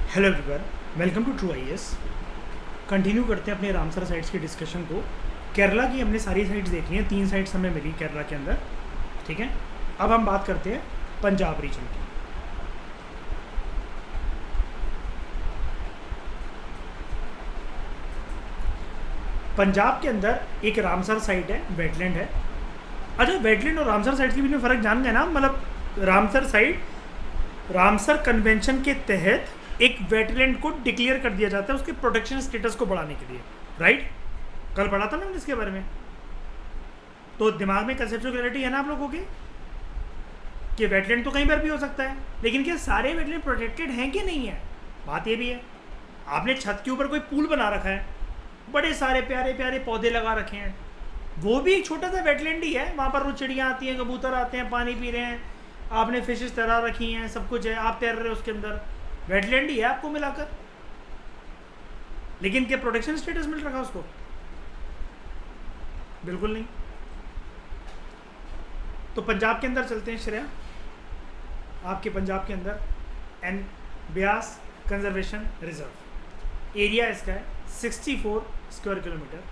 Hello everyone, welcome to true IAS. Continue करते हैं अपने रामसर साइट्स की डिस्कशन को। केरला की हमने सारी साइट्स देख ली हैं, 3 साइट्स हमें मिली केरला के अंदर। ठीक है, अब हम बात करते हैं पंजाब रीजन की। पंजाब के अंदर एक रामसर साइट है, वेटलैंड है। अच्छा, वेटलैंड और रामसर साइट के बीच में फ़र्क जान गए ना? मतलब रामसर साइट रामसर कन्वेंशन के तहत एक वेटलैंड को डिक्लेयर कर दिया जाता है उसके प्रोटेक्शन स्टेटस को बढ़ाने के लिए, राइट? कल पढ़ा था ना हमने इसके बारे में। तो दिमाग में कंसेप्चुअल क्लैरिटी है ना आप लोगों की कि वेटलैंड तो कहीं पर भी हो सकता है, लेकिन क्या सारे वेटलैंड प्रोटेक्टेड हैं कि नहीं है? बात ये भी है। आपने छत के ऊपर कोई पूल बना रखा है, बड़े सारे प्यारे प्यारे पौधे लगा रखे हैं, वो भी एक छोटा सा वेटलैंड ही है। वहाँ पर वो चिड़ियाँ आती हैं, कबूतर आते हैं, पानी पी रहे हैं, आपने फिशेस तैरा रखी हैं, सब कुछ है, आप तैर रहे हो उसके अंदर, वेटलैंड ही है आपको मिलाकर। लेकिन क्या प्रोटेक्शन स्टेटस मिल रखा उसको? बिल्कुल नहीं। तो पंजाब के अंदर चलते हैं श्रेया। आपके पंजाब के अंदर an Beas conservation reserve area इसका है 64 स्क्वायर किलोमीटर।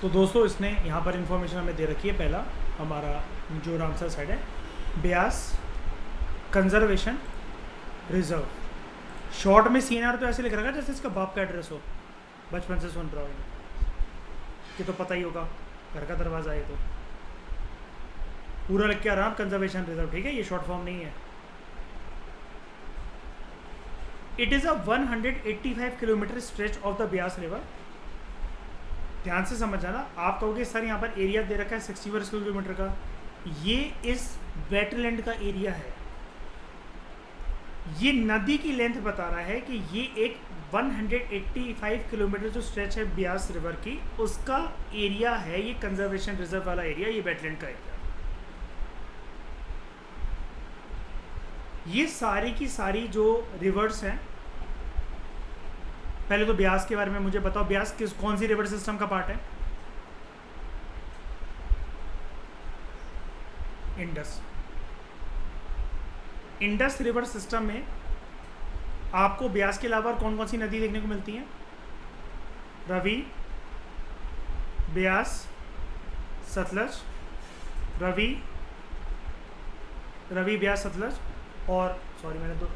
तो दोस्तों, इसने यहाँ पर इंफॉर्मेशन हमें दे रखी है। पहला हमारा जो रामसर साइड है, ब्यास कंजर्वेशन रिजर्व। शॉर्ट में सीएनआर तो ऐसे लिख रखा है जैसे इसका बाप का एड्रेस हो। बचपन से सुन रहा हूँ कि तो पता ही होगा, घर का दरवाज़ा है। तो पूरा लिख के आ रहा हूँ कंजर्वेशन रिजर्व, ठीक है? ये शॉर्ट फॉर्म नहीं है। It is a 185 kilometre stretch of the Beas river. ध्यान से समझ आना। आप कहोगे सर यहाँ पर एरिया दे रखा है 64 किलोमीटर का, ये इस वेटलैंड का एरिया है। ये नदी की लेंथ बता रहा है कि ये एक 185 किलोमीटर जो स्ट्रेच है ब्यास रिवर की, उसका एरिया है ये कंजर्वेशन रिजर्व वाला एरिया, ये वेटलैंड का एरिया। ये सारी की सारी जो रिवर्स हैं, पहले तो ब्यास के बारे में मुझे बताओ, ब्यास कौन सी रिवर सिस्टम का पार्ट है? इंडस। इंडस रिवर सिस्टम में आपको ब्यास के अलावा कौन कौन सी नदी देखने को मिलती हैं? रवि, ब्यास, सतलज, रवि, ब्यास, सतलज, और सॉरी मैंने तो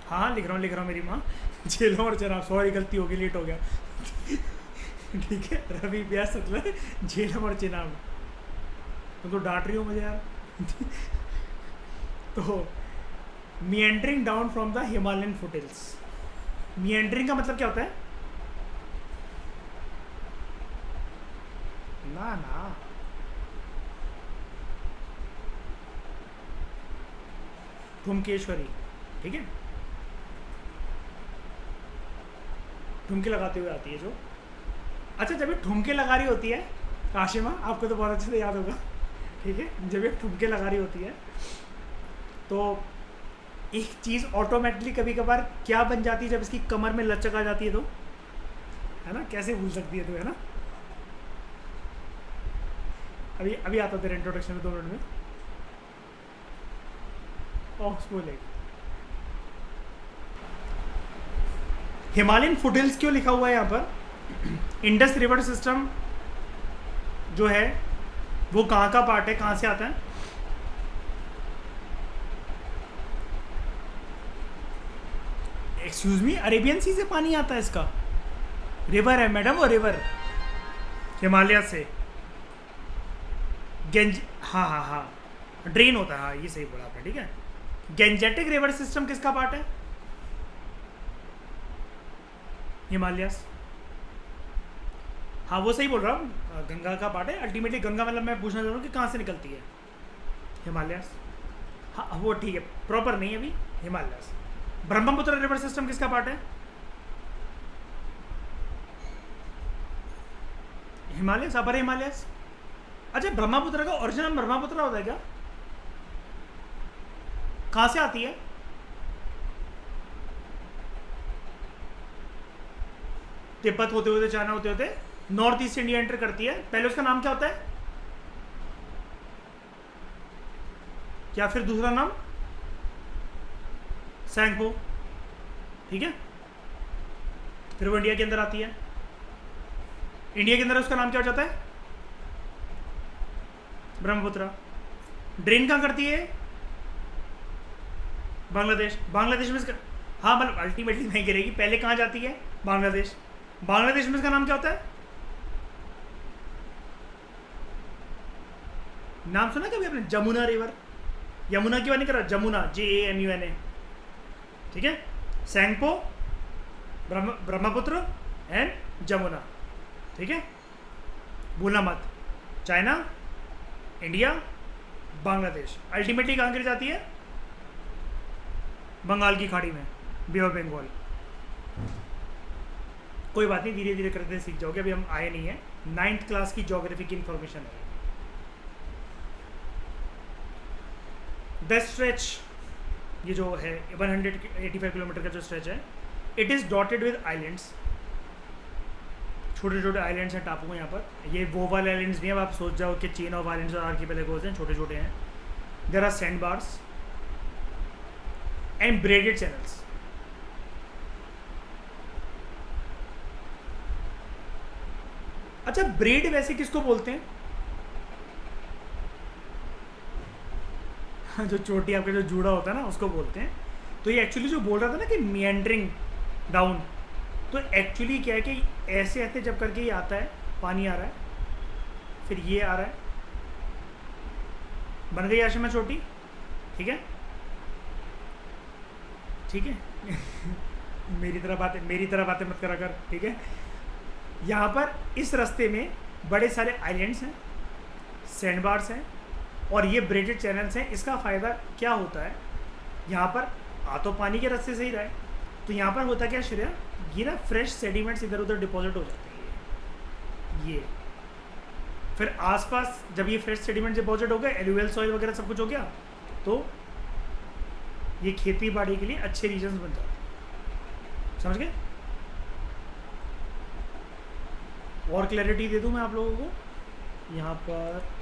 हाँ लिख रहा हूँ मेरी माँ। झेलम और चनाब, सॉरी गलती हो गई, लेट हो गया। ठीक है, रवि, ब्यास, सतलज, झेलम और चनाब। तुम तो डांट रही हो मुझे यार। तो meandering down from the Himalayan foothills. Meandering का मतलब क्या होता है? ना ना, ठुमकेश्वरी, ठीक है? ठुमके लगाते हुए आती है जो। अच्छा, जब ये ठुमके लगा रही होती है काशिमा, आपको तो बहुत अच्छे से याद होगा, ठीक है? जब ये ठुमके लगा रही होती है तो एक चीज़ ऑटोमेटिकली कभी कभार क्या बन जाती है जब इसकी कमर में लचक आ जाती है, तो है ना? कैसे भूल सकती है तो, है ना? अभी अभी आता तेरे इंट्रोडक्शन में 2 मिनट में। ऑक्सबो लेक, हिमालयन फुटहिल्स क्यों लिखा हुआ है यहाँ पर? इंडस रिवर सिस्टम जो है वो कहाँ का पार्ट है, कहाँ से आता है? एक्सक्यूज मी, अरेबियन सी से पानी आता है इसका? रिवर है मैडम, वो रिवर हिमालय से गेंज, हाँ हाँ हाँ, ड्रेन होता है, हाँ ये सही बोला आपने, ठीक है? गेंजेटिक रिवर सिस्टम किसका पार्ट है? हिमालयस। हाँ वो सही बोल रहा हूँ, गंगा का पार्ट है अल्टीमेटली। गंगा मतलब मैं पूछना चाह रहा हूँ कि कहाँ से निकलती है? हिमालयस। हाँ वो ठीक है, प्रॉपर नहीं है अभी, हिमालयस। ब्रह्मपुत्र रिवर सिस्टम किसका पार्ट है? हिमालयस, अपर हिमालयस। अच्छा, ब्रह्मपुत्र का ओरिजिनल ब्रह्मपुत्र होता है क्या? कहाँ से आती है? तिब्बत होते होते, चाइना होते होते नॉर्थ ईस्ट इंडिया एंटर करती है, पहले उसका नाम क्या होता है, क्या फिर दूसरा नाम सैंगपो, ठीक है। फिर वो इंडिया के अंदर आती है, इंडिया के अंदर उसका नाम क्या हो जाता है, ब्रह्मपुत्र। ड्रेन कहाँ करती है, बांग्लादेश। बांग्लादेश में इसका, हाँ मतलब अल्टीमेटली नहीं गिरेगी, पहले कहाँ जाती है, बांग्लादेश। बांग्लादेश में इसका नाम क्या होता है, नाम सुना कभी आपने, जमुना रिवर। यमुना की बात नहीं कर रहा, जमुना, JAMUNA, ठीक है। सैंगपो, ब्रह्मपुत्र एंड जमुना, ठीक है, भूलना मत। चाइना, इंडिया, बांग्लादेश, अल्टीमेटली कहाँ गिर जाती है, बंगाल की खाड़ी में, बे ऑफ बंगाल। कोई बात नहीं, धीरे धीरे करते सीख जाओगे, अभी हम आए नहीं है, 9th क्लास की ज्योग्राफी की इंफॉर्मेशन है। द स्ट्रेच, ये जो है 185 किलोमीटर का जो स्ट्रेच है, it is dotted with islands, छोटे छोटे आइलैंड्स हैं, टापू हैं यहाँ पर। ये वो वाले आइलैंड्स नहीं है, अब आप सोच जाओ कि चेन ऑफ आइलैंड्स और आर्किपेलागोस हैं, छोटे छोटे हैं। There are sand bars and braided channels. अच्छा, ब्रेड वैसे किसको बोलते हैं, जो चोटी आपका जो जूड़ा होता है ना, उसको बोलते हैं। तो ये एक्चुअली जो बोल रहा था ना कि मियंडरिंग डाउन, तो एक्चुअली क्या है कि ऐसे ऐसे जब करके ये आता है, पानी आ रहा है, फिर ये आ रहा है, बन गई आशिमा चोटी, ठीक है, ठीक है। मेरी तरह बातें मत करा कर, ठीक है। यहाँ पर इस रास्ते में बड़े सारे आइलैंड्स हैं, सैंड बार्स हैं और ये ब्रेडेड चैनल्स हैं। इसका फ़ायदा क्या होता है, यहाँ पर आ तो पानी के रास्ते से ही रहा है, तो यहाँ पर होता क्या श्रेया, ये ना फ्रेश सेडिमेंट्स इधर उधर डिपॉजिट हो जाते हैं। ये फिर आसपास जब ये फ्रेश सेडिमेंट डिपॉजिट हो गए, एलुवियल सॉइल वगैरह सब कुछ हो गया, तो ये खेती बाड़ी के लिए अच्छे रीजन्स बन जाते हैं। समझ गए? और क्लैरिटी दे दूं मैं आप लोगों को यहाँ पर।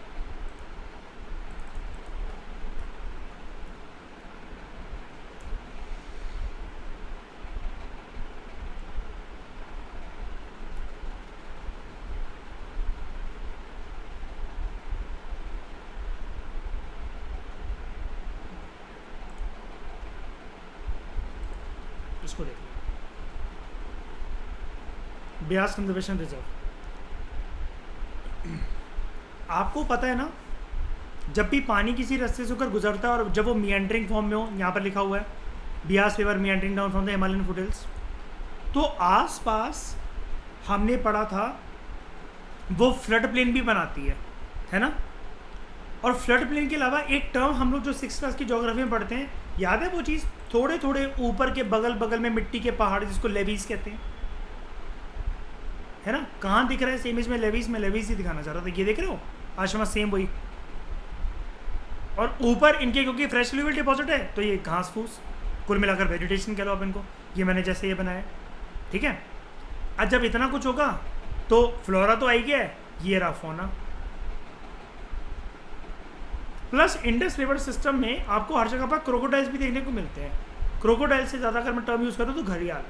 इसको देखिए, ब्यास कंजर्वेशन रिजर्व। आपको पता है ना, जब भी पानी किसी रास्ते से होकर गुजरता है और जब वो मियंडरिंग फॉर्म में हो, यहाँ पर लिखा हुआ है Beas river meandering down from the Himalayan foothills, तो आसपास हमने पढ़ा था वो फ्लड प्लेन भी बनाती है ना। और फ्लड प्लेन के अलावा एक टर्म हम लोग जो 6th क्लास की ज्योग्राफी में पढ़ते हैं, याद है वो चीज़, थोड़े थोड़े ऊपर के बगल बगल में मिट्टी के पहाड़ जिसको लेवीज कहते हैं, है ना। कहाँ दिख रहा है इस इमेज में लेवीज? में लेवीज ही दिखाना चाह रहा था, ये देख रहे हो आशमा, सेम वही। और ऊपर इनके क्योंकि फ्रेश फ्लूइड डिपॉजिट है, तो ये घास फूस, कुल मिलाकर वेजिटेशन कह लो आप इनको, ये मैंने जैसे ये बनाया, ठीक है। आज जब इतना कुछ होगा तो फ्लोरा तो आई गया है, ये रहा fauna. Plus Indus river system में आपको हर जगह पर क्रोकोडाइल्स भी देखने को मिलते हैं। क्रोकोडाइल से ज़्यादा अगर मैं टर्म यूज़ करूँ तो घड़ियाल।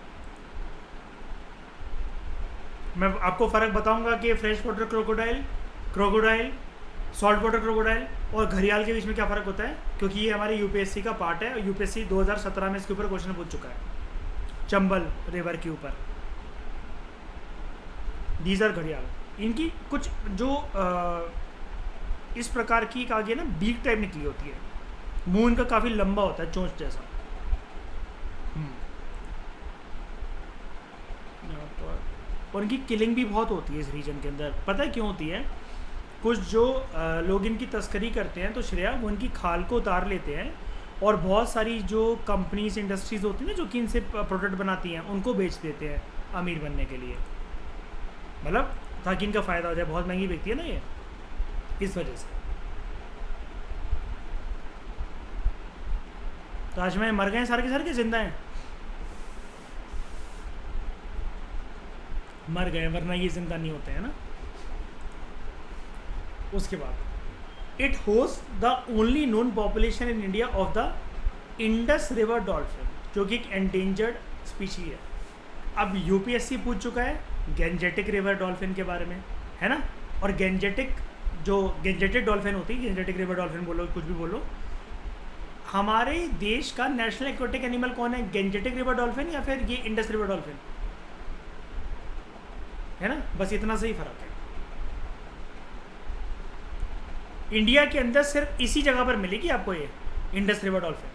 मैं आपको फ़र्क बताऊंगा कि fresh water crocodile, salt water crocodile और घड़ियाल के बीच में क्या फ़र्क होता है, क्योंकि ये हमारे यूपीएससी का पार्ट है। यूपीएससी 2017 में इसके ऊपर क्वेश्चन पूछ चुका है, चंबल रिवर के ऊपर। दीज आर घड़ियाल। इनकी कुछ जो इस प्रकार की आगे ना बीक टाइप निकली होती है, मुंह इनका काफ़ी लंबा होता है, चोंच जैसा। यहाँ पर और इनकी किलिंग भी बहुत होती है इस रीजन के अंदर। पता है क्यों होती है? कुछ जो लोग इनकी तस्करी करते हैं, तो श्रेया वो इनकी खाल को उतार लेते हैं और बहुत सारी जो कंपनीज इंडस्ट्रीज़ होती हैं ना जो कि इनसे प्रोडक्ट बनाती हैं, उनको बेच देते हैं अमीर बनने के लिए, मतलब ताकि इनका फ़ायदा हो जाए। बहुत महंगी बिकती है ना ये, इस वजह से। तो आज में मर गए सारे के सारे, के जिंदा हैं? मर गए, वरना ये जिंदा नहीं होते हैं ना। उसके बाद it host the only known population in India of the Indus river dolphin, जो कि एक एंडेंजर्ड स्पीशी है। अब यूपीएससी पूछ चुका है गेंजेटिक रिवर डॉल्फिन के बारे में, है ना। और गेंजेटिक जो गेंजेटेड डॉल्फिन होती है, गेंजेटिक रिवर डॉल्फिन बोलो कुछ भी बोलो, हमारे देश का नेशनल एक्वेटिक एनिमल कौन है, गेंजेटिक रिवर डॉल्फिन या फिर ये इंडस रिवर डॉल्फिन, है ना। बस इतना से ही फर्क है। इंडिया के अंदर सिर्फ इसी जगह पर मिलेगी आपको ये इंडस रिवर डॉल्फिन।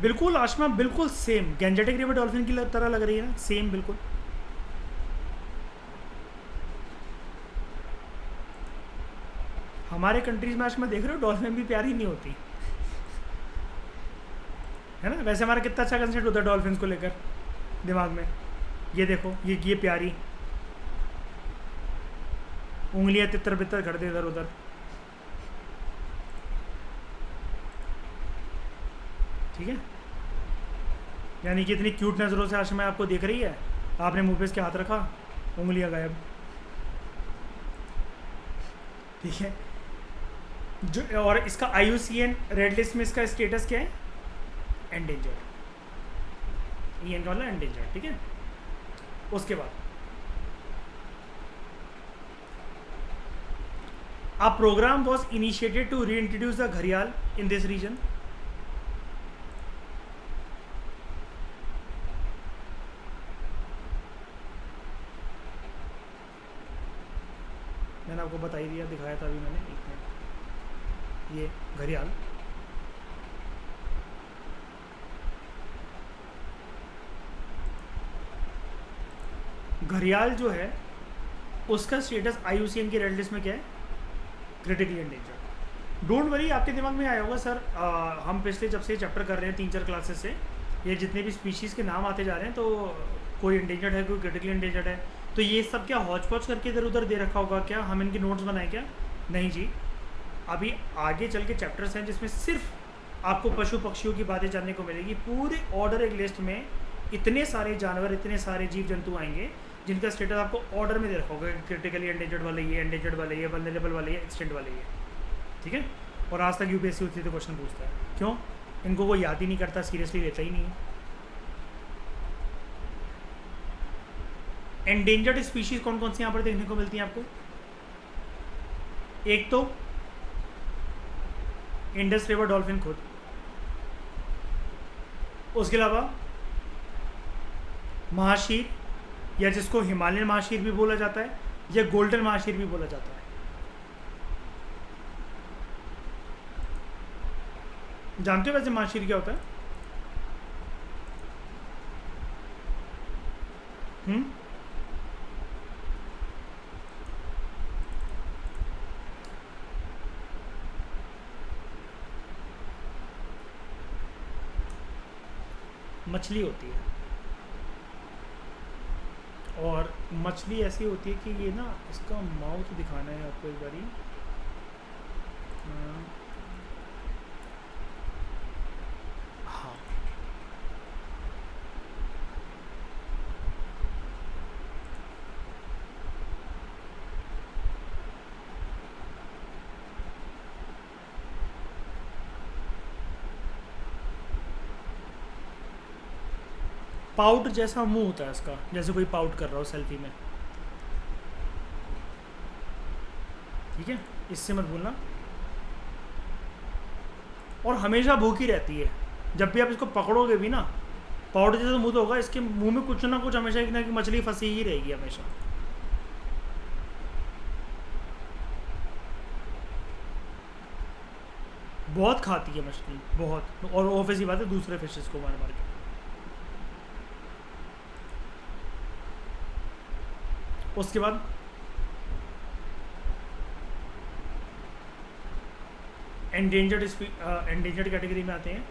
बिल्कुल आशमा, बिल्कुल सेम गेंजेटिक रिवर डॉल्फिन की तरह लग रही है ना, सेम बिल्कुल। हमारे कंट्रीज में आशमा देख रहे हो डॉल्फिन भी प्यारी नहीं होती, है ना। वैसे हमारा कितना अच्छा कंसेप्ट होता है डॉल्फिन को लेकर दिमाग में। ये देखो, ये प्यारी उंगलियां तितर बितर कर दे इधर उधर, ठीक है। यानी कि इतनी क्यूट नज़रों से आशमा आपको देख रही है, आपने मुंह पे इसके हाथ रखा, उंगलियां गायब, ठीक है। जो और इसका IUCN रेड लिस्ट में इसका स्टेटस क्या है, एंडेंजर्ड, EN वाला एंडेंजर्ड, ठीक है। उसके बाद a program was initiated to reintroduce the घड़ियाल in this region। मैंने आपको बता ही दिया, दिखाया था अभी मैंने, एक मिनट, ये घड़ियाल। घड़ियाल जो है उसका स्टेटस IUCN की रेड लिस्ट में क्या है, क्रिटिकली एंडेंजर्ड। डोंट वरी, आपके दिमाग में आया होगा सर हम पिछले जब से चैप्टर कर रहे हैं 3-4 क्लासेस से, ये जितने भी स्पीशीज़ के नाम आते जा रहे हैं तो कोई एंडेंजर्ड है, कोई क्रिटिकली एंडेंजर्ड है, तो ये सब क्या हौच पौच करके इधर उधर दे रखा होगा क्या, हम इनके नोट्स बनाए क्या, नहीं जी। अभी आगे चल के चैप्टर्स हैं जिसमें सिर्फ आपको पशु पक्षियों की बातें जानने को मिलेगी। पूरे ऑर्डर एक लिस्ट में इतने सारे जानवर, इतने सारे जीव जंतु आएंगे जिनका स्टेटस आपको ऑर्डर में दे रखा होगा, क्रिटिकली एंडेंजर्ड वाले ये, एंडेंजर्ड वाले ये, वल्नरेबल वाले ये, एक्सटेंट वाले ये, ठीक है। और आज तक UPSC उसी से क्वेश्चन पूछता है, क्यों, इनको वो याद ही नहीं करता, सीरियसली लेता ही नहीं है। एंडेंजर्ड स्पीशीज कौन कौन सी यहाँ पर देखने को मिलती हैं आपको, एक तो इंडस रिवर डॉल्फिन खुद, उसके अलावा महाशीर, या जिसको हिमालयन महाशीर भी बोला जाता है या गोल्डन महाशीर भी बोला जाता है। जानते हो वैसे महाशीर क्या होता है? मछली होती है, और मछली ऐसी होती है कि ये ना, इसका माउथ दिखाना है आपको एक बारी, हाँ, पाउट जैसा मुंह होता है इसका, जैसे कोई पाउट कर रहा हो सेल्फी में, ठीक है, इससे मत भूलना। और हमेशा भूखी रहती है, जब भी आप इसको पकड़ोगे भी ना, पाउट जैसा मुंह तो होगा, इसके मुंह में कुछ ना कुछ हमेशा एक ना एक मछली फंसी ही रहेगी हमेशा। बहुत खाती है मछली, बहुत, और ऑब्वियस ही बात है दूसरे फिशेस को मार मार के। उसके बाद एंडेंजर्ड कैटेगरी में आते हैं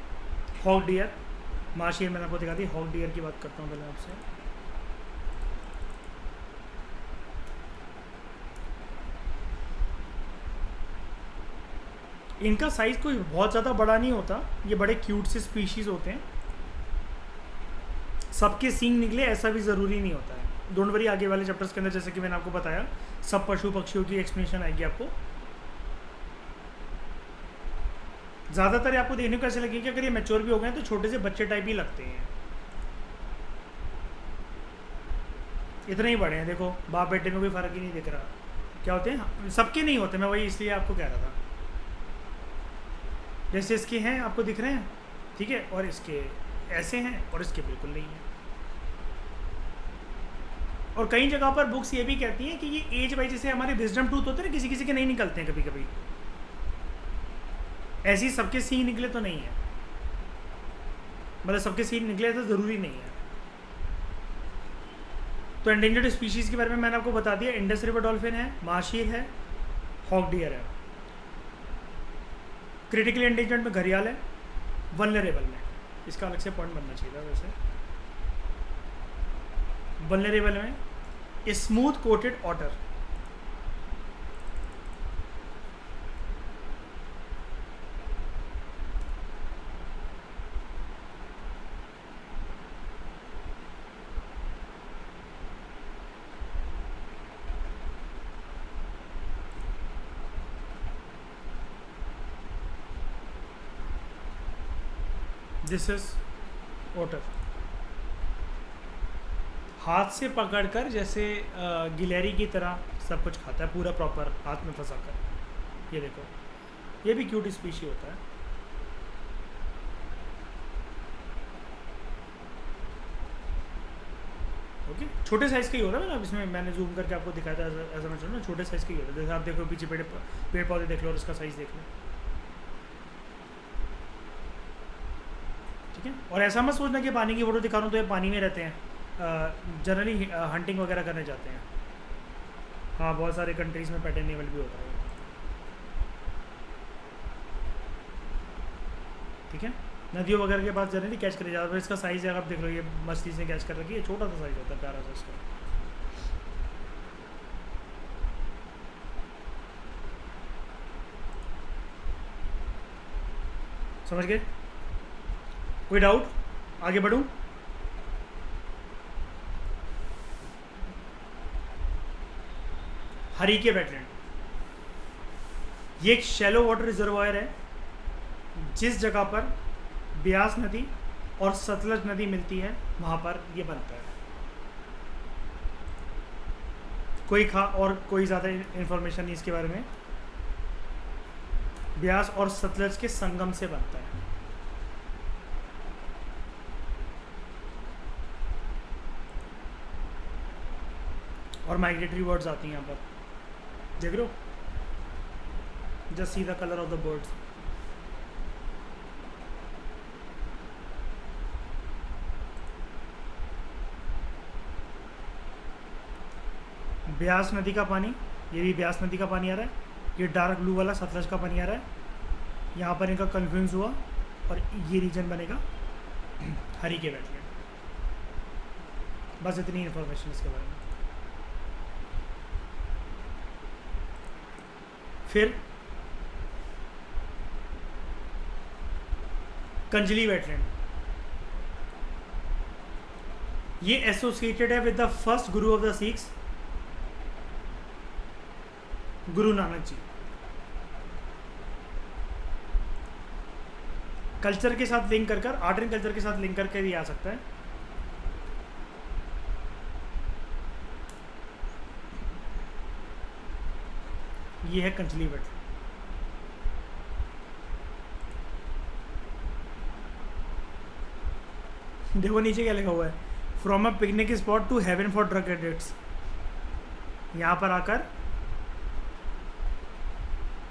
हॉक डियर, माशीर मैंने आपको दिखा दी। हॉक डियर की बात करता हूँ पहले आपसे। इनका साइज़ कोई बहुत ज़्यादा बड़ा नहीं होता, ये बड़े क्यूट से स्पीशीज़ होते हैं। सबके सींग निकले ऐसा भी ज़रूरी नहीं होता है। डोंट वरी, आगे वाले चैप्टर्स के अंदर जैसे कि मैंने आपको बताया सब पशु पक्षियों की एक्सप्लेनेशन आएगी आपको। ज़्यादातर आपको देखने को ऐसे लगेगा कि अगर ये मैच्योर भी हो गए तो छोटे से बच्चे टाइप ही लगते हैं, इतने ही बड़े हैं। देखो बाप बेटे में कोई फ़र्क ही नहीं दिख रहा। क्या होते हैं, सबके नहीं होते, मैं वही इसलिए आपको कह रहा था। जैसे इसके हैं आपको दिख रहे हैं, ठीक है, और इसके ऐसे हैं और इसके बिल्कुल नहीं है। और कई जगह पर बुक्स ये भी कहती हैं कि ये एज वाइज, जैसे हमारे विजडम टूथ होते हैं ना, किसी किसी के नहीं निकलते हैं कभी कभी, ऐसे ही सबके सींग निकले तो नहीं है, मतलब सबके सींग निकले तो ज़रूरी नहीं है। तो एंडेंजर्ड स्पीशीज़ के बारे में मैंने आपको बता दिया। इंडस रिवर डॉल्फिन है, माशीर है, हॉक डियर है। क्रिटिकली एंडेंजर्ड में घड़ियाल है, वल्नरेबल में, इसका अलग से पॉइंट बनना चाहिए था वैसे। वल्नरेबल में smooth coated otter, this is otter. हाथ से पकड़कर जैसे गिलहरी की तरह सब कुछ खाता है, पूरा प्रॉपर हाथ में फंसा कर। ये देखो, ये भी क्यूट स्पीशी होता है। ओके, छोटे साइज़ का ही होता है ना, अब इसमें मैंने जूम करके आपको दिखाया था, ऐसा मैं चलो ना, छोटे साइज़ का ही होता है। जैसे आप देखो पीछे पेड़ पौधे देख लो और इसका साइज़ देख लो, ठीक है। और ऐसा मत सोचना कि पानी की फ़ोटो दिखा रहा हूँ तो ये पानी में रहते हैं, जनरली हंटिंग वगैरह करने जाते हैं। हाँ, बहुत सारे कंट्रीज़ में पेट एनिमल भी होता है, ठीक है। नदियों वगैरह के पास जनरली कैच करे जाता है। इसका साइज़ है, आप देख लो, ये मस्ती से कैच कर रखी है, छोटा सा साइज़ होता है, प्यारा सा इसका। समझ गए? कोई डाउट? आगे बढ़ूं? हरीके वेटलैंड, ये एक शैलो वाटर रिजर्वायर है, जिस जगह पर ब्यास नदी और सतलज नदी मिलती है वहाँ पर ये बनता है। कोई ज़्यादा इन्फॉर्मेशन नहीं इसके बारे में। ब्यास और सतलज के संगम से बनता है। और माइग्रेटरी बर्ड्स आती हैं यहाँ पर, देख रहे हो, just see the colour of the birds. Beas नदी का पानी, ये भी ब्यास नदी का पानी आ रहा है, ये डार्क ब्लू वाला सतलज का पानी आ रहा है। यहाँ पर इनका कन्फ्यूज हुआ और ये रीजन बनेगा हरीके वेटलैंड। बस इतनी इन्फॉर्मेशन इसके बारे में। फिर कंजली वेटलैंड, ये एसोसिएटेड है with the first Guru of the Sikhs, Guru Nanak ji. Culture के साथ लिंक कर आर्ट एंड कल्चर के साथ लिंक करके भी आ सकता है। ये है कंचली वेटलैंड। देखो नीचे क्या लिखा हुआ है, from a picnic spot to heaven for drug addicts. यहाँ पर आकर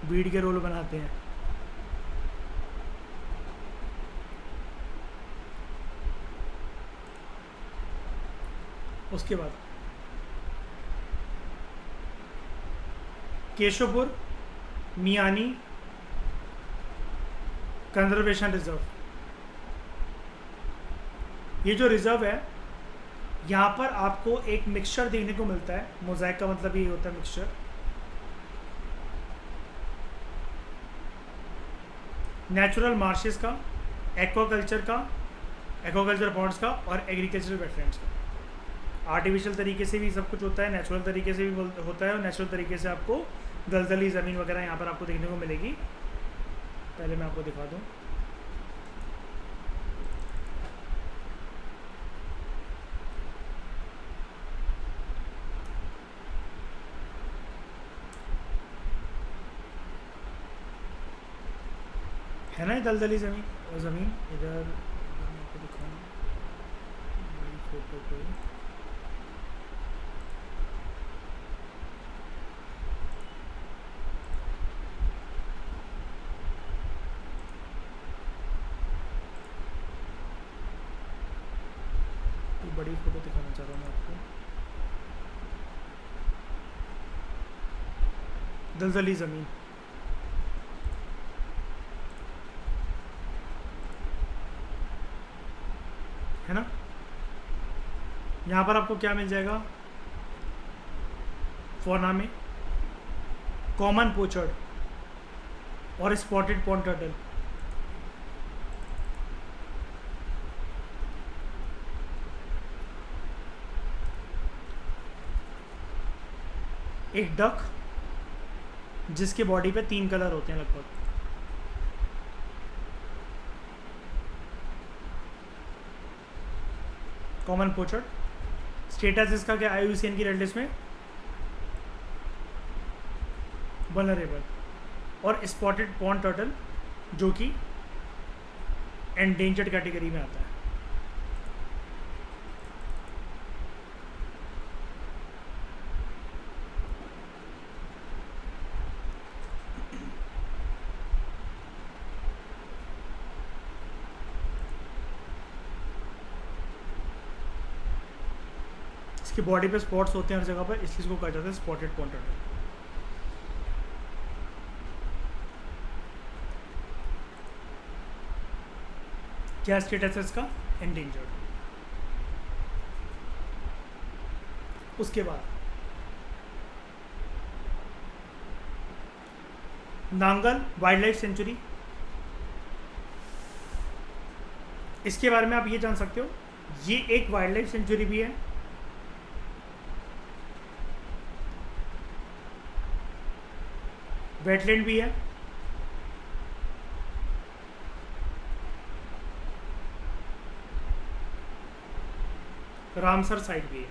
बीड़ के रोल बनाते हैं। उसके बाद केशवपुर मियानी कंजर्वेशन रिजर्व, ये जो रिजर्व है, यहाँ पर आपको एक मिक्सचर देखने को मिलता है। मोज़ाइक का मतलब ये होता है मिक्सचर। नेचुरल मार्शेस का, एक्वाकल्चर पॉन्ड्स का और एग्रीकल्चरल वेटलैंड्स का। आर्टिफिशियल तरीके से भी सब कुछ होता है, नेचुरल तरीके से भी होता है, और नेचुरल तरीके से आपको दलदली ज़मीन वगैरह यहाँ पर आपको देखने को मिलेगी। पहले मैं आपको दिखा दूँ। है ना ये दलदली ज़मीन इधर मैं आपको दिखाऊँ फोटो पे। बड़ी फोटो दिखाना चाह रहा हूँ मैं आपको। दलदली ज़मीन है ना। यहाँ पर आपको क्या मिल जाएगा फौना में? कॉमन पोचर्ड और स्पॉटेड पॉन्ड टर्टल। एक डक जिसके बॉडी पे 3 कलर होते हैं लगभग। Common pochard. स्टेटस इसका क्या IUCN की रेड लिस्ट में? वल्नरेबल। और स्पॉटेड पॉन्ड टर्टल जो कि एंडेंजर्ड कैटेगरी में आता है। इसकी बॉडी पे स्पॉट्स होते हैं हर जगह पर, इसलिए इसको कहा जाता है स्पॉटेड पॉन्ड टर्टल। क्या स्टेटस है इसका? एंडेंजर्ड। उसके बाद नांगल वाइल्ड लाइफ सेंचुरी, इसके बारे में आप ये जान सकते हो, ये एक वाइल्ड लाइफ सेंचुरी भी है। वेटलैंड भी है। रामसर साइट भी है।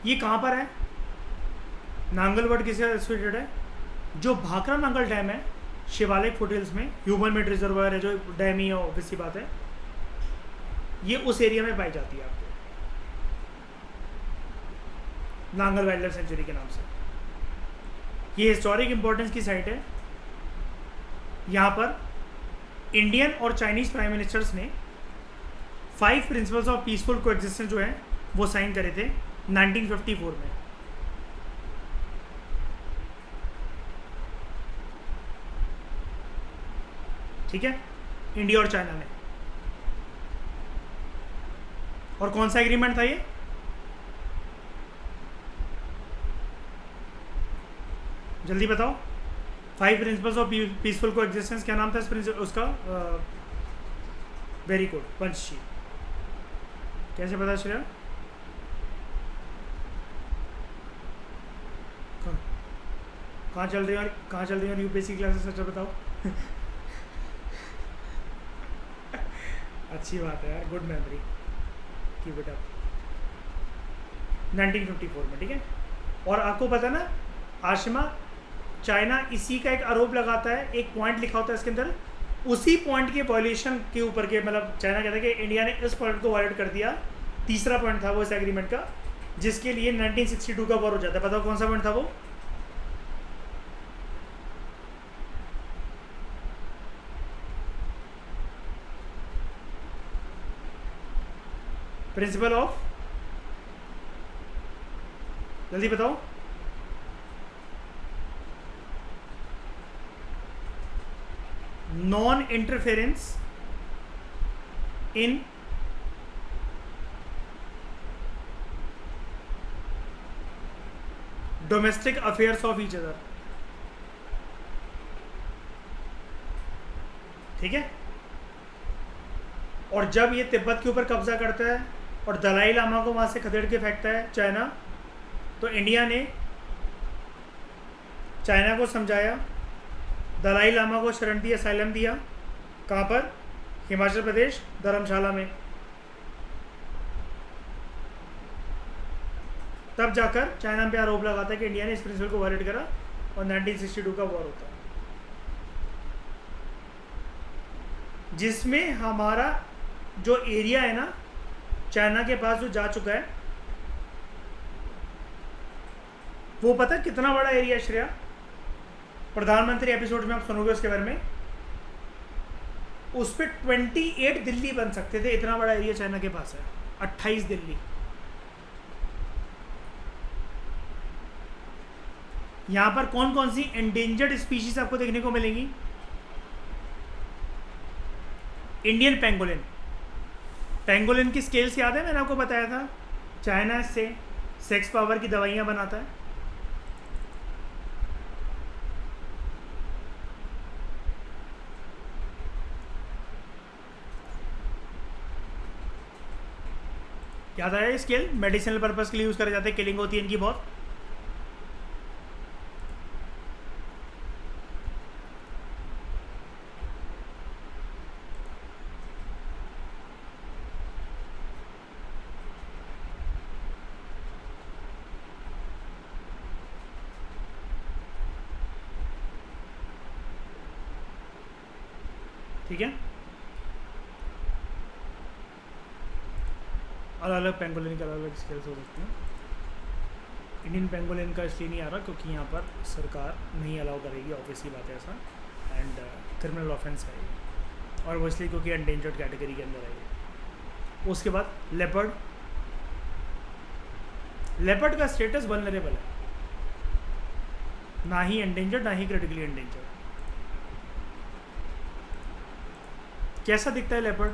ये कहाँ पर है? नांगलबड किससे एसोसिएटेड है? जो भाखरा नांगल डैम है शिवालिक फुटहिल्स में, ह्यूमन मेड रिजर्वायर है, जो डैम ही है, ऑब्वियस सी बात है, ये उस एरिया में पाई जाती है आपको नांगल वाइल्ड लाइफ सेंचुरी के नाम से। ये हिस्टोरिक इंपॉर्टेंस की साइट है। यहाँ पर इंडियन और चाइनीज़ प्राइम मिनिस्टर्स ने 5 प्रिंसिपल्स ऑफ पीसफुल कोएग्जिस्टेंस जो है वो साइन करे थे 1954 में। ठीक है, इंडिया और चाइना ने। और कौन सा एग्रीमेंट था ये? जल्दी बताओ। 5 प्रिंसिपल्स ऑफ पीसफुल को एग्जिस्टेंस, क्या नाम था इस प्रिंसिपल उसका? Very good, Panchsheel. कैसे पता चला? कहाँ चल रही है यूपीएससी क्लासेस? अच्छा बताओ। अच्छी बात है यार, गुड मेमोरी की बेटा। 1954 में, ठीक है। और आपको पता ना आशिमा, चाइना इसी का एक आरोप लगाता है, एक पॉइंट लिखा होता है इसके अंदर, उसी पॉइंट के वॉल्यूशन के ऊपर के, मतलब चाइना कहता है कि इंडिया ने इस पॉइंट को वायलेट कर दिया। तीसरा पॉइंट था वो इस एग्रीमेंट का, जिसके लिए 1962 का वॉर हो जाता है। बताओ कौन सा पॉइंट था वो? प्रिंसिपल ऑफ, जल्दी बताओ। Non interference in domestic affairs of each other. ठीक है। और जब ये तिब्बत के ऊपर कब्जा करता है और दलाई लामा को वहां से खदेड़ के फेंकता है चाइना, तो इंडिया ने चाइना को समझाया, दलाई लामा को शरण दी, असाइलम दिया। कहाँ पर? हिमाचल प्रदेश, धर्मशाला में। तब जाकर चाइना पे आरोप लगाता है कि इंडिया ने इस प्रिंसिपल को वायलेट करा और 1962 का वॉर होता है, जिसमें हमारा जो एरिया है ना चाइना के पास जो जा चुका है, वो पता है कितना बड़ा एरिया श्रेया? प्रधानमंत्री एपिसोड में आप सुनोगे उसके बारे में। उस पर 28 दिल्ली बन सकते थे, इतना बड़ा एरिया चाइना के पास है। 28 दिल्ली। यहां पर कौन कौन सी एंडेंजर्ड स्पीशीज आपको देखने को मिलेंगी? Indian pangolin. पेंगोलिन की स्केल्स याद है? मैंने आपको बताया था चाइना से सेक्स पावर की दवाइयां बनाता है। याद आया? स्केल मेडिसिनल पर्पस के लिए यूज करे जाते हैं, किलिंग होती है इनकी बहुत। ठीक है। अलग अलग पेंगोलिन के अलग अलग स्केल्स हो सकते हैं। इंडियन पेंगोलिन का इसलिए नहीं आ रहा क्योंकि यहाँ पर सरकार नहीं अलाउ करेगी, ऑब्वियसली बात है ऐसा, एंड क्रिमिनल ऑफेंस है ये, और वो इसलिए क्योंकि एंडेंजर्ड कैटेगरी के अंदर है ये। उसके बाद लेपर्ड। लेपर्ड का स्टेटस वल्नरेबल है, ना ही एंडेंजर्ड ना ही क्रिटिकली एंडेंजर्ड। कैसा दिखता है लेपर्ड?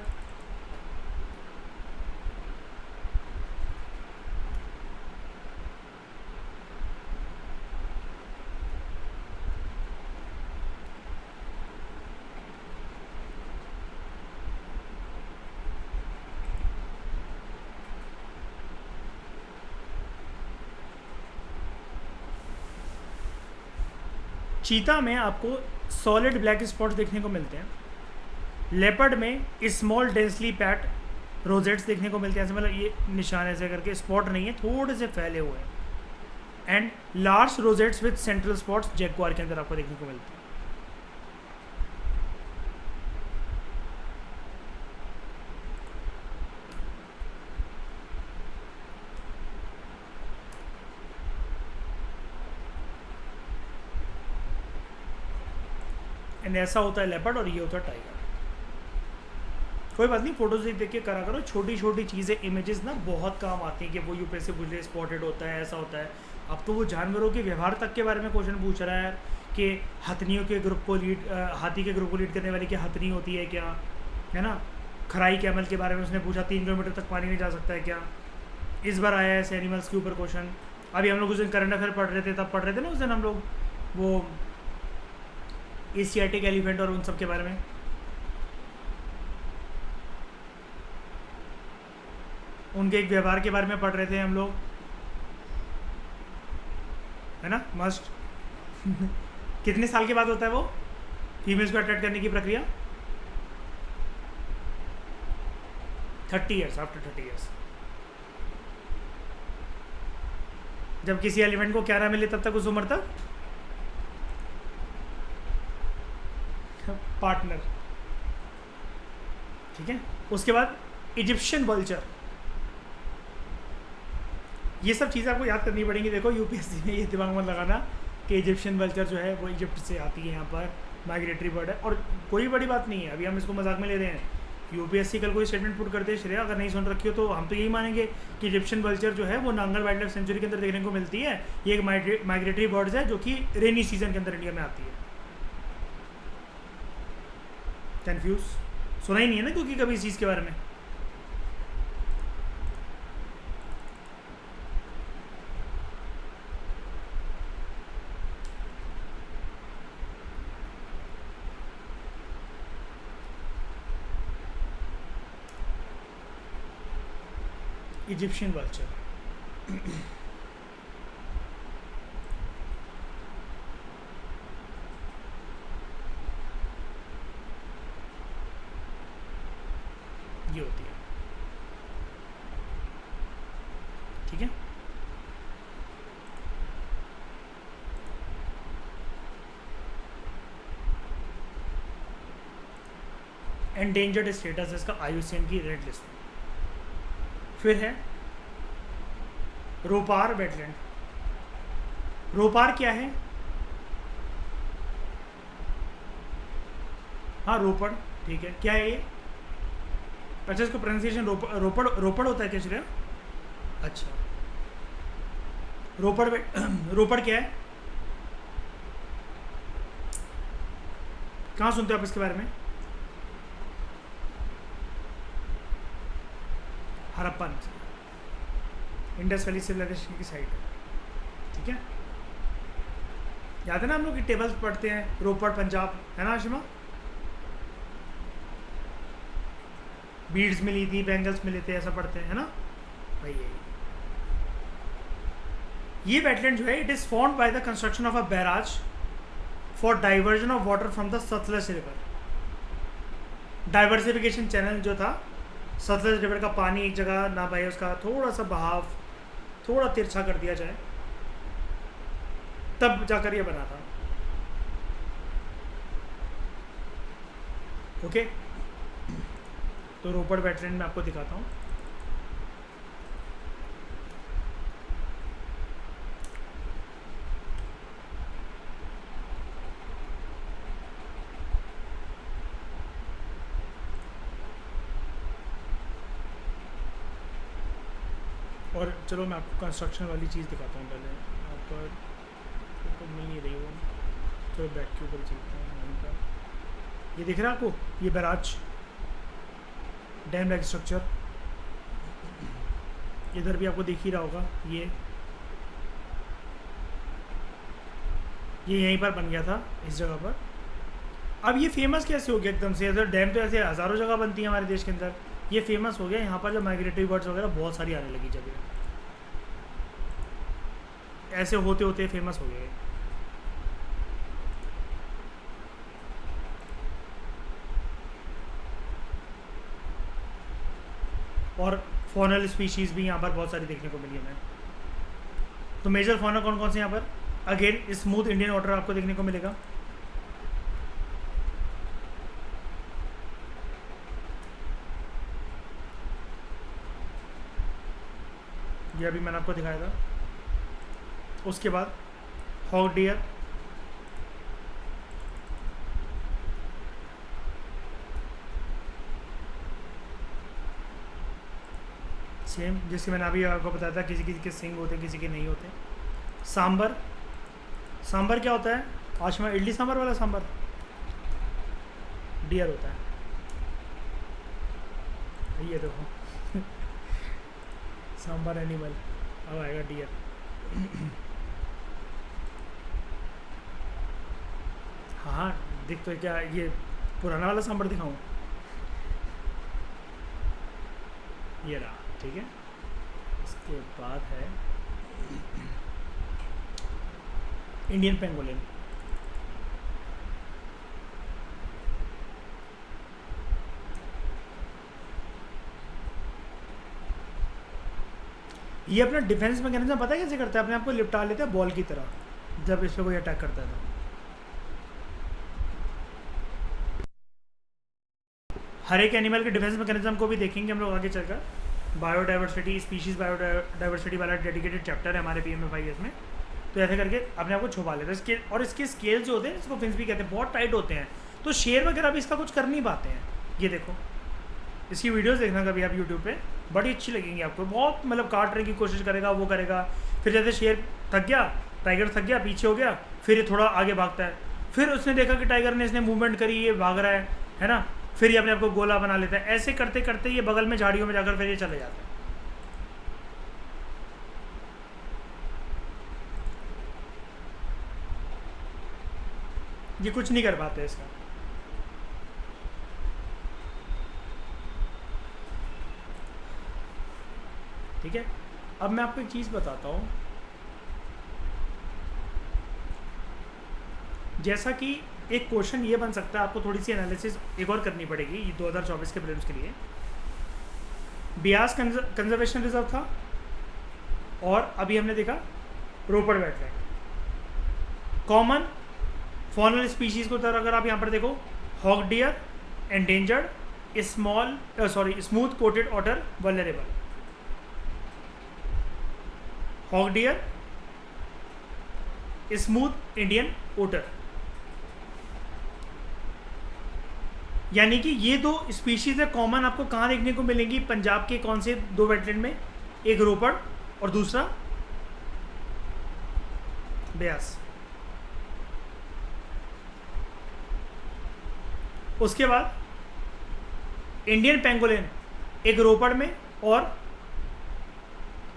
चीता में आपको सॉलिड ब्लैक स्पॉट्स देखने को मिलते हैं। लेपर्ड में स्मॉल डेंसली पैट रोजेट्स देखने को मिलते हैं, ऐसे मतलब ये निशान ऐसे करके, स्पॉट नहीं है, थोड़े से फैले हुए हैं। And large rosettes with central spots Jaguar के अंदर आपको देखने को मिलते हैं। एंड ऐसा होता है लेपर्ड और ये होता है टाइगर। कोई बात नहीं, फोटोज देख के करा करो। छोटी छोटी चीज़ें, इमेजेस ना बहुत काम आती हैं कि वो यूपी से पूछ स्पॉटेड होता है, ऐसा होता है। अब तो वो जानवरों के व्यवहार तक के बारे में क्वेश्चन पूछ रहा है कि हथनियों के ग्रुप को लीड, हाथी के ग्रुप को लीड करने वाली क्या हथनी होती है क्या, है ना। खराई कैमल के बारे में उसने पूछा, 3 किलोमीटर तक पानी में जा सकता है क्या। इस बार आया है ऐसे एनिमल्स के ऊपर क्वेश्चन। अभी हम लोग उस दिन करंट अफेयर पढ़ रहे थे, तब पढ़ रहे थे ना उस दिन हम लोग वो एशियाटिक एलिफेंट और उन सब के बारे में। उनके एक व्यवहार के बारे में पढ़ रहे थे हम लोग, है ना। मस्ट कितने साल के बाद होता है वो फीमेल्स को अट्रैक्ट करने की प्रक्रिया? 30 ईयर्स, आफ्टर 30 ईयर्स। जब किसी एलिफेंट को क्या ना मिले तब तक उस उम्र तक पार्टनर। ठीक है। उसके बाद इजिप्शियन वल्चर। ये सब चीज़ें आपको याद करनी पड़ेंगी। देखो यूपीएससी में ये दिमाग मत लगाना कि इजिप्शियन वल्चर जो है वो इजिप्ट से आती है, यहाँ पर माइग्रेटरी बर्ड है, और कोई बड़ी बात नहीं है। अभी हम इसको मजाक में ले रहे हैं। यूपीएससी कल कोई स्टेटमेंट पुट करते हैं श्रेया, अगर नहीं सुन रखी हो तो हम तो यही मानेंगे कि इजिप्शियन वल्चर जो है वो नांगल वाइल्ड लाइफ सेंचुरी के अंदर देखने को मिलती है। ये एक माइग्रेटरी बर्ड्स है जो कि रेनी सीजन के अंदर इंडिया में आती है। कन्फ्यूज, सुना ही नहीं है ना क्योंकि कभी इस चीज़ के बारे में। इजिप्शियन कल्चर, ये होती है, ठीक है। एंडेंजर्ड स्टेटस है इसका IUCN की रेड लिस्ट में। फिर है रोपार वेटलैंड। रोपार क्या है? हाँ रोपड़, ठीक है। क्या है ये? अच्छा इसको प्रोनाउंसिएशन रोपड़ रोपड़ होता है क्या श्रेया? अच्छा रोपड़ रोपड़ क्या है? कहाँ सुनते हो आप इसके बारे में? हड़प्पन, इंडस वैली सिविलाइजेशन की साइट है, ठीक है। याद है ना हम लोग की टेबल्स पढ़ते हैं, रोपड़ पंजाब, है ना आशिमा? बीड्स मिली थी, बैंगल्स मिले थे, ऐसा पढ़ते हैं, है ना भाई। ये वेटलैंड जो है, it is formed by the construction of a barrage for diversion of water from the Sutlej river. Diversification channel जो था, सतलज रिवर का पानी एक जगह ना भाई, उसका थोड़ा सा बहाव थोड़ा तिरछा कर दिया जाए, तब जाकर ये बना था। ओके, तो रोपड़ वेटलैंड में आपको दिखाता हूँ। और चलो मैं आपको कंस्ट्रक्शन वाली चीज़ दिखाता हूँ पहले। यहाँ पर तो मिल नहीं रही वो, चलो बैक के ऊपर चलते हैं। वहीं पर ये दिख रहा है आपको, ये बैराज डैम लाइक स्ट्रक्चर, इधर भी आपको दिख ही रहा होगा। ये यहीं पर बन गया था, इस जगह पर। अब ये फेमस कैसे हो गया एकदम से? इधर डैम तो ऐसे हज़ारों जगह बनती है हमारे देश के अंदर, ये फेमस हो गया यहाँ पर, जो माइग्रेटरी बर्ड्स वगैरह बहुत सारी आने लगी जगह, ऐसे होते होते फेमस हो गए। और फॉनल स्पीशीज़ भी यहाँ पर बहुत सारी देखने को मिली हमें। तो मेजर फॉना कौन कौन से यहाँ पर? अगेन स्मूथ इंडियन वाटर आपको देखने को मिलेगा, ये अभी मैंने आपको दिखाया था। उसके बाद हॉग डियर, सेम जैसे मैंने अभी आपको बताया था, किसी किसी के सिंग होते हैं, किसी के नहीं होते। सांबर, सांबर क्या होता है आशमा? इडली सांबर वाला सांबर, डियर होता है। ये देखो सांबर एनिमल, अब आएगा डियर। हाँ दिख तो क्या, ये पुराना वाला सांबर दिखाऊँ? ये रहा, ठीक है। इसके बाद है इंडियन पेंगोलिन। ये अपना डिफेंस मैकेनिज्म पता है कैसे करता है? अपने आप को लिपटा लेता है बॉल की तरह, जब इस पर कोई अटैक करता है तो। हर एक एनिमल के डिफेंस मैकेनिज्म को भी देखेंगे हम लोग आगे चलकर। बायोडाइवर्सिटी, स्पीशीज़ बायोडाइवर्सिटी वाला डेडिकेटेड चैप्टर है हमारे PMFIS में। तो ऐसे करके अपने आप को छुपा लेते हैं स्केल, और इसके स्केल जो होते हैं, इसको फिंस भी कहते हैं, बहुत टाइट होते हैं, तो शेर वगैरह भी इसका कुछ कर नहीं पाते हैं। ये देखो, इसकी वीडियोस देखना कभी आप यूट्यूब पे, बड़ी अच्छी लगेंगी आपको। बहुत मतलब काटने की कोशिश करेगा, वो करेगा। फिर जैसे शेर थक गया, टाइगर थक गया, पीछे हो गया, फिर ये थोड़ा आगे भागता है, फिर उसने देखा कि टाइगर ने इसने मूवमेंट करी, ये भाग रहा है, है ना, फिर ये अपने आप को गोला बना लेता है। ऐसे करते करते ये बगल में झाड़ियों में जाकर फिर ये चले जाता है। ये कुछ नहीं कर पाते इसका। ठीक है, अब मैं आपको एक चीज़ बताता हूँ। जैसा कि एक क्वेश्चन ये बन सकता है, आपको थोड़ी सी एनालिसिस एक और करनी पड़ेगी ये 2024 के प्रीलिम्स के लिए। ब्यास कंजर्वेशन रिजर्व था और अभी हमने देखा Ropar wetland. Common faunal species को तरह अगर आप यहाँ पर देखो, hog deer endangered, smooth coated otter vulnerable. Hog deer, smooth Indian otter, यानी कि ये दो स्पीशीज है कॉमन। आपको कहाँ देखने को मिलेंगी? पंजाब के कौन से दो वेटलैंड में? एक रोपड़ और दूसरा ब्यास। उसके बाद इंडियन पेंगोलिन एक रोपड़ में और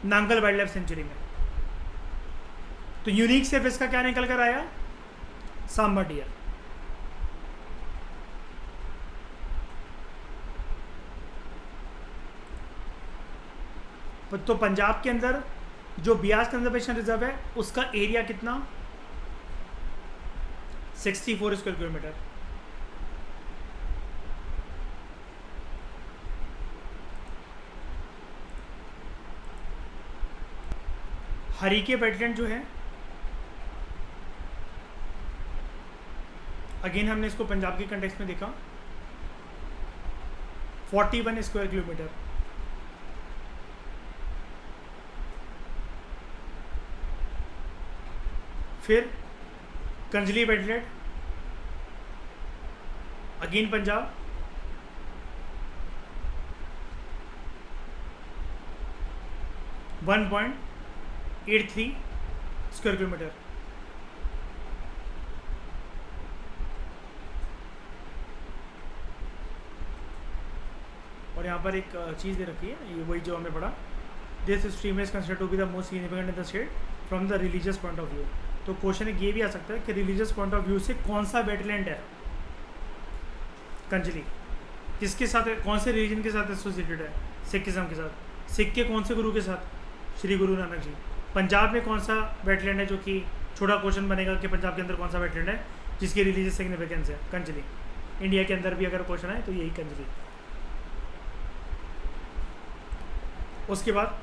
नांगल वाइल्ड लाइफ सेंचुरी में। तो यूनिक सिर्फ इसका क्या निकल कर आया? सांबर डियर। तो पंजाब के अंदर जो ब्यास कंजर्वेशन रिजर्व है उसका एरिया कितना? 64 स्क्वायर किलोमीटर। हरीके वेटलैंड जो है, अगेन हमने इसको पंजाब के कंटेक्स्ट में देखा, 41 स्क्वायर किलोमीटर। फिर Kanjli wetland, again Punjab, 1.83 square kilometre. और यहाँ पर एक चीज़ दे रखी है, ये वही जो हमने पढ़ा, this stream is considered to be the most significant in the state from the religious point of view. तो क्वेश्चन ये भी आ सकता है कि रिलीजियस पॉइंट ऑफ व्यू से कौन सा वेटलैंड है कंजली, किसके साथ है, कौन से रिलीजन के साथ एसोसिएटेड है? सिखिज्म के साथ। सिख के कौन से गुरु के साथ? श्री गुरु नानक जी। पंजाब में कौन सा वेटलैंड है, जो कि छोटा क्वेश्चन बनेगा कि पंजाब के अंदर कौन सा वेटलैंड है जिसकी रिलीजियस सिग्निफिकेंस है? कंजली। इंडिया के अंदर भी अगर क्वेश्चन है तो यही कंजली। उसके बाद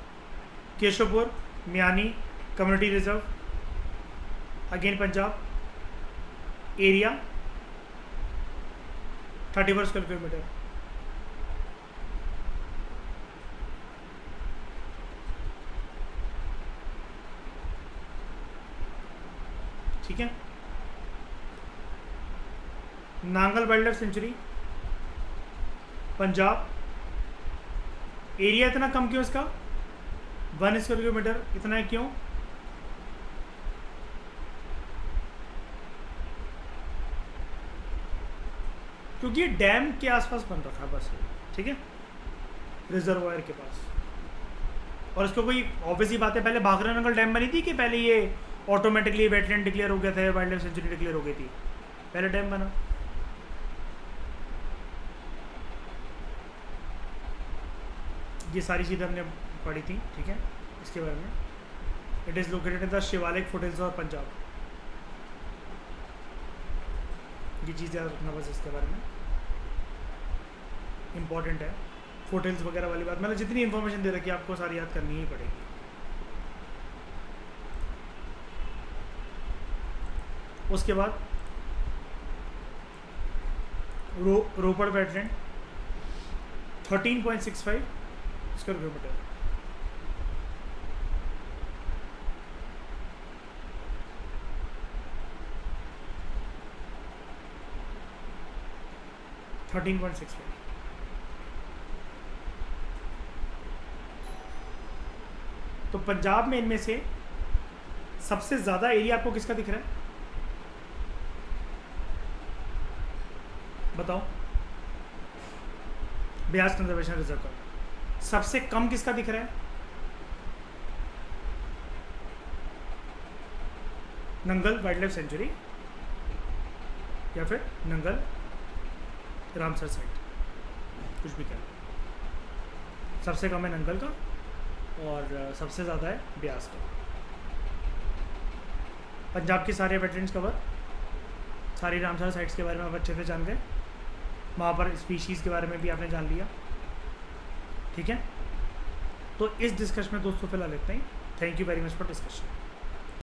Keshopur Miani community reserve, again Punjab, area 31 square kilometre. ठीक है। Nangal wildlife sanctuary Punjab, area इतना कम क्यों इसका? 1 स्क्वायर किलोमीटर। इतना है क्यों? क्योंकि ये डैम के आसपास बन रखा है बस, ठीक है, रिजर्वायर के पास। और इसको कोई ऑब्वियस ही बात है, पहले भाखरा नंगल डैम बनी थी कि पहले ये ऑटोमेटिकली वेटलैंड डिक्लेयर हो गया था, वाइल्ड लाइफ सेंचुरी डिक्लेयर हो गई थी? पहले डैम बना। ये सारी चीज़ें हमने पढ़ी थी, ठीक है, इसके बारे में। It is located in the Shivalik foothills of Punjab. ये चीज़ याद रखना बस इसके बारे में, इम्पॉर्टेंट है। फुटहिल्स वगैरह वाली बात, मतलब जितनी इन्फॉर्मेशन दे रखी है आपको सारी याद करनी ही पड़ेगी। उसके बाद रोपड़ वेटलैंड 13.65 स्क्वायर किलोमीटर। तो पंजाब में इनमें से सबसे ज़्यादा एरिया आपको किसका दिख रहा है? बताओ। ब्यास कंजर्वेशन रिजर्व का। सबसे कम किसका दिख रहा है? नंगल वाइल्ड लाइफ सेंचुरी या फिर नंगल रामसर साइट, कुछ भी कह लो। सबसे कम है नंगल का और सबसे ज़्यादा है ब्यास का। पंजाब की सारे वेटलैंड्स कवर, सारी रामसर साइट्स के बारे में आप अच्छे से जान गए, वहाँ पर स्पीशीज़ के बारे में भी आपने जान लिया। ठीक है, तो इस डिस्कशन में दोस्तों फिलहाल इतना ही। Thank you very much for discussion.